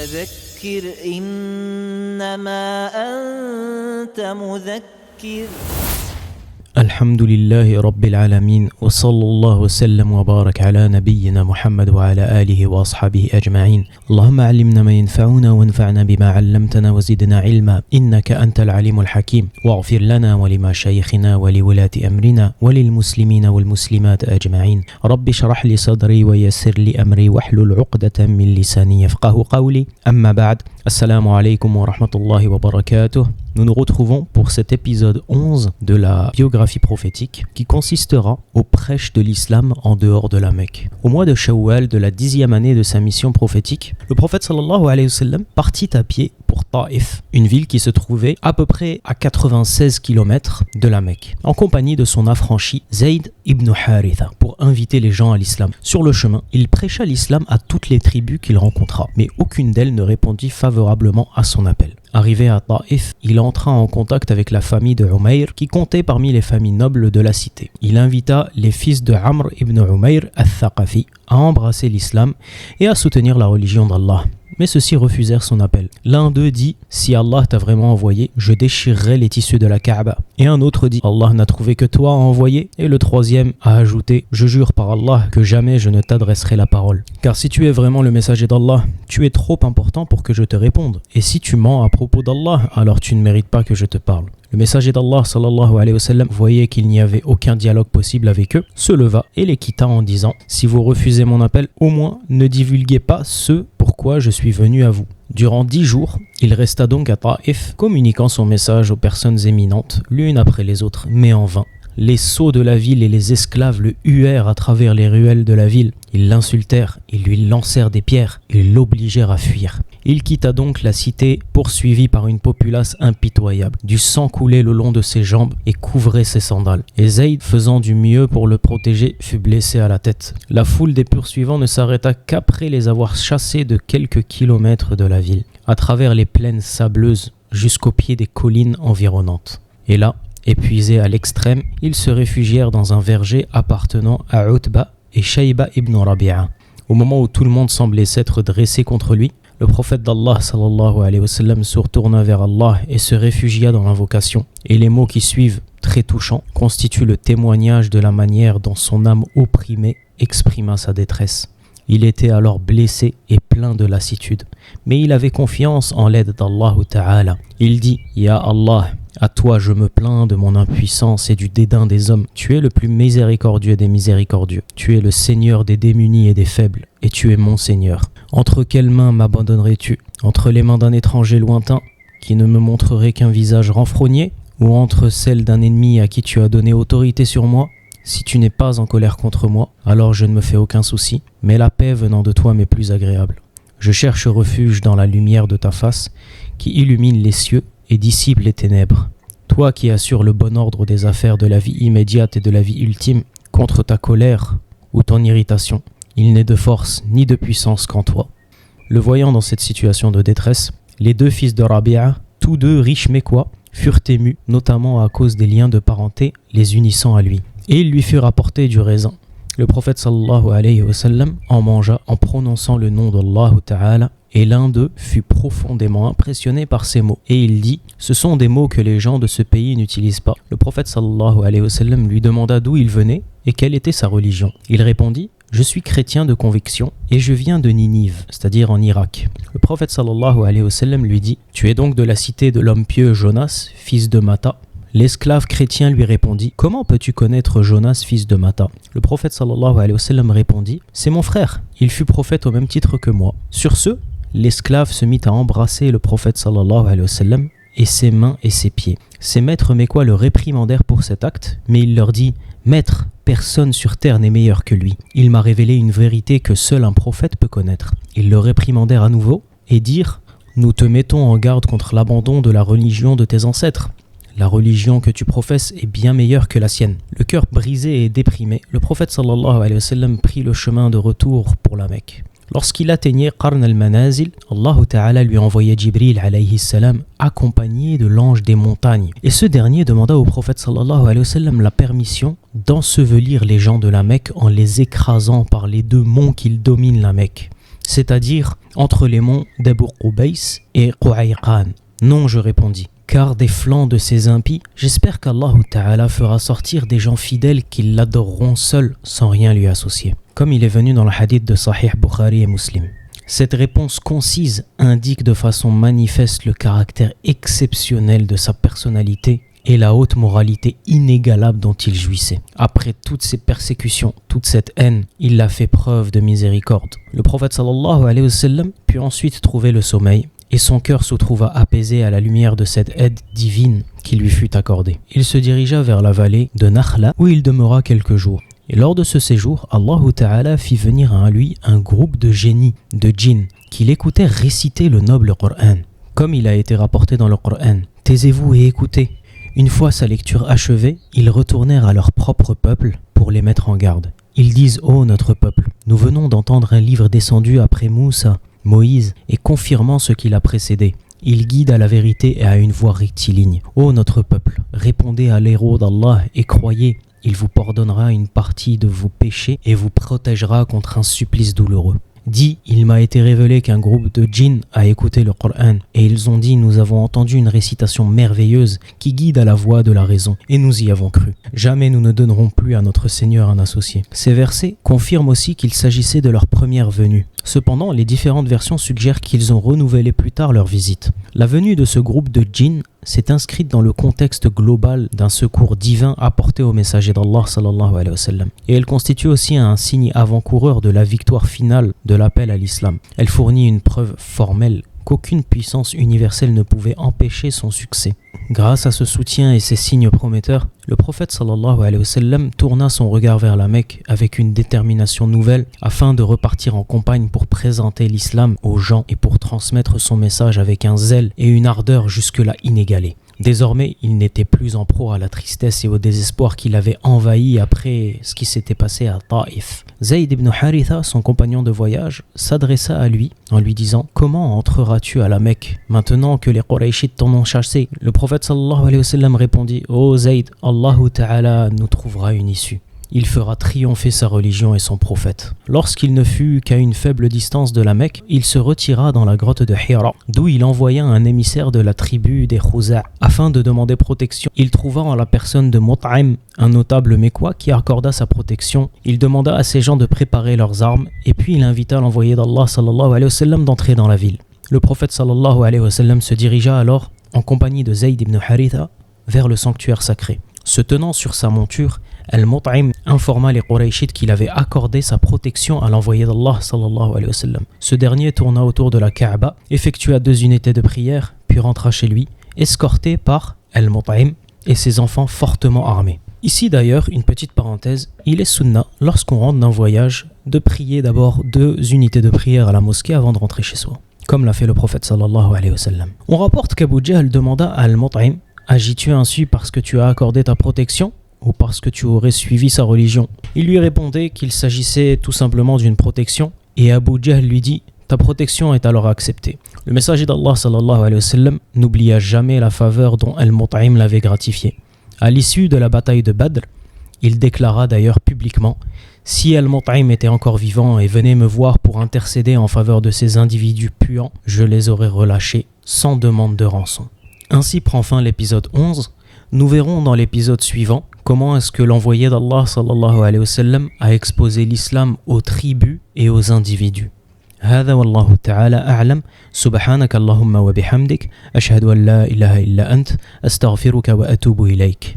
فذكر إنما أنت مذكر. الحمد لله رب العالمين وصلى الله وسلم وبارك على نبينا محمد وعلى آله وأصحابه أجمعين. اللهم علمنا ما ينفعنا وانفعنا بما علمتنا وزدنا علما إنك أنت العليم الحكيم واغفر لنا ولمشايخنا ولولاة أمرنا وللمسلمين والمسلمات أجمعين. رب اشرح لي صدري ويسر لي أمري واحلل عقدة من لساني يفقه قولي. أما بعد. Assalamu alaikum wa rahmatullahi wa barakatuh. Nous nous retrouvons pour cet épisode 11 de la biographie prophétique qui consistera au prêche de l'islam en dehors de la Mecque. Au mois de Shawwal de la 10e année de sa mission prophétique, le prophète sallallahu alayhi wa sallam partit à pied pour Taïf, une ville qui se trouvait à peu près à 96 km de la Mecque, en compagnie de son affranchi Zayd ibn Haritha, pour inviter les gens à l'islam. Sur le chemin, il prêcha l'islam à toutes les tribus qu'il rencontra, mais aucune d'elles ne répondit favorablement à son appel. Arrivé à Taïf, il entra en contact avec la famille de Umayr qui comptait parmi les familles nobles de la cité. Il invita les fils de Amr ibn Umayr al-Thaqafi à embrasser l'islam et à soutenir la religion d'Allah. Mais ceux-ci refusèrent son appel. L'un d'eux dit « Si Allah t'a vraiment envoyé, je déchirerai les tissus de la Kaaba. » Et un autre dit « Allah n'a trouvé que toi à envoyer. » Et le troisième a ajouté « Je jure par Allah que jamais je ne t'adresserai la parole. Car si tu es vraiment le messager d'Allah, tu es trop important pour que je te réponde. Et si tu mens à propos d'Allah, alors tu ne mérites pas que je te parle. » Le messager d'Allah sallallahu alayhi wa sallam voyait qu'il n'y avait aucun dialogue possible avec eux, se leva et les quitta en disant « Si vous refusez mon appel, au moins ne divulguez pas ce pourquoi je suis venu à vous. » Durant 10 jours, il resta donc à Taïf, communiquant son message aux personnes éminentes, l'une après les autres, mais en vain. Les sots de la ville et les esclaves le huèrent à travers les ruelles de la ville. Ils l'insultèrent, ils lui lancèrent des pierres, ils l'obligèrent à fuir. Il quitta donc la cité, poursuivi par une populace impitoyable. Du sang coulait le long de ses jambes et couvrait ses sandales. Et Zayd, faisant du mieux pour le protéger, fut blessé à la tête. La foule des poursuivants ne s'arrêta qu'après les avoir chassés de quelques kilomètres de la ville, à travers les plaines sableuses jusqu'au pied des collines environnantes. Et là, épuisés à l'extrême, ils se réfugièrent dans un verger appartenant à Utba et Shayba ibn Rabi'a. Au moment où tout le monde semblait s'être dressé contre lui, le prophète d'Allah sallallahu alayhi wa sallam se retourna vers Allah et se réfugia dans l'invocation. Et les mots qui suivent, très touchants, constituent le témoignage de la manière dont son âme opprimée exprima sa détresse. Il était alors blessé et plein de lassitude, mais il avait confiance en l'aide d'Allah Ta'ala. Il dit « Ya Allah, à toi je me plains de mon impuissance et du dédain des hommes. Tu es le plus miséricordieux des miséricordieux. Tu es le Seigneur des démunis et des faibles, et tu es mon Seigneur. Entre quelles mains m'abandonnerais-tu? Entre les mains d'un étranger lointain qui ne me montrerait qu'un visage renfrogné, ou entre celles d'un ennemi à qui tu as donné autorité sur moi? Si tu n'es pas en colère contre moi, alors je ne me fais aucun souci, mais la paix venant de toi m'est plus agréable. Je cherche refuge dans la lumière de ta face, qui illumine les cieux et dissipe les ténèbres. Toi qui assures le bon ordre des affaires de la vie immédiate et de la vie ultime, contre ta colère ou ton irritation, il n'est de force ni de puissance qu'en toi. Le voyant dans cette situation de détresse, les deux fils de Rabi'a, tous deux riches mécois, furent émus, notamment à cause des liens de parenté les unissant à lui. Et il lui fut rapporté du raisin. Le prophète sallallahu alayhi wa sallam en mangea en prononçant le nom d'Allah Ta'ala, et l'un d'eux fut profondément impressionné par ces mots. Et il dit « Ce sont des mots que les gens de ce pays n'utilisent pas. » Le prophète sallallahu alayhi wa sallam lui demanda d'où il venait et quelle était sa religion. Il répondit « Je suis chrétien de conviction et je viens de Ninive, c'est-à-dire en Irak. » Le prophète sallallahu alayhi wa sallam lui dit « Tu es donc de la cité de l'homme pieux Jonas, fils de Matta ?» L'esclave chrétien lui répondit « Comment peux-tu connaître Jonas, fils de Matta ?» Le prophète sallallahu alayhi wa sallam répondit « C'est mon frère, il fut prophète au même titre que moi. » Sur ce, l'esclave se mit à embrasser le prophète sallallahu alayhi wa sallam et ses mains et ses pieds. Ses maîtres mécois le réprimandèrent pour cet acte, mais il leur dit « Maître, personne sur terre n'est meilleur que lui. Il m'a révélé une vérité que seul un prophète peut connaître. » Ils le réprimandèrent à nouveau et dirent « Nous te mettons en garde contre l'abandon de la religion de tes ancêtres. La religion que tu professes est bien meilleure que la sienne. » Le cœur brisé et déprimé, le prophète sallallahu alayhi wa sallam prit le chemin de retour pour la Mecque. Lorsqu'il atteignait Qarn al-Manazil, Allah Ta'ala lui envoyait Jibril alayhi salam accompagné de l'ange des montagnes. Et ce dernier demanda au prophète sallallahu alayhi wa sallam la permission d'ensevelir les gens de la Mecque en les écrasant par les deux monts qui dominent la Mecque. c'est-à-dire entre les monts d'Abu Qubays et Qu'ayqan. Non, je répondis, car des flancs de ces impies, j'espère qu'Allah Ta'ala fera sortir des gens fidèles qui l'adoreront seuls sans rien lui associer. Comme il est venu dans le hadith de Sahih Bukhari et Muslim. Cette réponse concise indique de façon manifeste le caractère exceptionnel de sa personnalité et la haute moralité inégalable dont il jouissait. Après toutes ces persécutions, toute cette haine, il a fait preuve de miséricorde. Le prophète sallallahu alayhi wa sallam put ensuite trouver le sommeil et son cœur se trouva apaisé à la lumière de cette aide divine qui lui fut accordée. Il se dirigea vers la vallée de Nakhla où il demeura quelques jours. Et lors de ce séjour, Allah Ta'ala fit venir à lui un groupe de génies, de djinns, qui l'écoutaient réciter le noble Coran. Comme il a été rapporté dans le Coran, « Taisez-vous et écoutez ». Une fois sa lecture achevée, ils retournèrent à leur propre peuple pour les mettre en garde. Ils disent « Ô notre peuple, nous venons d'entendre un livre descendu après Moussa, Moïse, et confirmant ce qui l'a précédé. Il guide à la vérité et à une voie rectiligne. Ô notre peuple, répondez à l'héros d'Allah et croyez. Il vous pardonnera une partie de vos péchés et vous protégera contre un supplice douloureux. Dit, il m'a été révélé qu'un groupe de djinns a écouté le Coran et ils ont dit, nous avons entendu une récitation merveilleuse qui guide à la voie de la raison et nous y avons cru. Jamais nous ne donnerons plus à notre Seigneur un associé. Ces versets confirment aussi qu'il s'agissait de leur première venue. Cependant, les différentes versions suggèrent qu'ils ont renouvelé plus tard leur visite. La venue de ce groupe de djinns s'est inscrite dans le contexte global d'un secours divin apporté au messager d'Allah sallallahu alayhi wa sallam. Et elle constitue aussi un signe avant-coureur de la victoire finale de l'appel à l'islam. Elle fournit une preuve formelle qu'aucune puissance universelle ne pouvait empêcher son succès. Grâce à ce soutien et ces signes prometteurs, le prophète sallallahu alayhi wa sallam tourna son regard vers la Mecque avec une détermination nouvelle afin de repartir en campagne pour présenter l'islam aux gens et pour transmettre son message avec un zèle et une ardeur jusque-là inégalés. Désormais, il n'était plus en proie à la tristesse et au désespoir qui l'avait envahi après ce qui s'était passé à Taïf. Zayd ibn Haritha, son compagnon de voyage, s'adressa à lui en lui disant « Comment entreras-tu à la Mecque maintenant que les Qurayshites t'en ont chassé ?» Le prophète sallallahu alayhi wa sallam répondit « Ô Zayd, Allah Ta'ala nous trouvera une issue. Il fera triompher sa religion et son prophète. » Lorsqu'il ne fut qu'à une faible distance de la Mecque, il se retira dans la grotte de Hira, d'où il envoya un émissaire de la tribu des Khuza' afin de demander protection. Il trouva en la personne de Mut'im, un notable mécois qui accorda sa protection. Il demanda à ses gens de préparer leurs armes et puis il invita l'envoyé d'Allah sallallahu alayhi wa sallam d'entrer dans la ville. Le prophète sallallahu alayhi wa sallam se dirigea alors en compagnie de Zayd ibn Haritha vers le sanctuaire sacré. Se tenant sur sa monture, Al-Mut'im informa les Qurayshites qu'il avait accordé sa protection à l'envoyé d'Allah sallallahu alayhi wa sallam. Ce dernier tourna autour de la Kaaba, effectua 2 unités de prière, puis rentra chez lui, escorté par Al-Mut'im et ses enfants fortement armés. Ici d'ailleurs, une petite parenthèse, il est sunna, lorsqu'on rentre d'un voyage, de prier d'abord 2 unités de prière à la mosquée avant de rentrer chez soi, comme l'a fait le prophète sallallahu alayhi wa sallam. On rapporte qu'Abu Jahl demanda à Al-Mut'im « Agis-tu ainsi parce que tu as accordé ta protection ?» ou parce que tu aurais suivi sa religion. Il lui répondait qu'il s'agissait tout simplement d'une protection et Abu Jahl lui dit « Ta protection est alors acceptée. » Le messager d'Allah sallallahu alayhi wa sallam n'oublia jamais la faveur dont Al-Mut'im l'avait gratifié. À l'issue de la bataille de Badr, il déclara d'ailleurs publiquement « Si Al-Mut'im était encore vivant et venait me voir pour intercéder en faveur de ces individus puants, je les aurais relâchés sans demande de rançon. » Ainsi prend fin l'épisode 11. Nous verrons dans l'épisode suivant comment est-ce que l'envoyé d'Allah sallallahu alayhi wa sallam a exposé l'islam aux tribus et aux individus. هذا والله تعالى أعلم سبحانك اللهم وبحمدك أشهد أن لا إله إلا أنت أستغفرك وأتوب إليك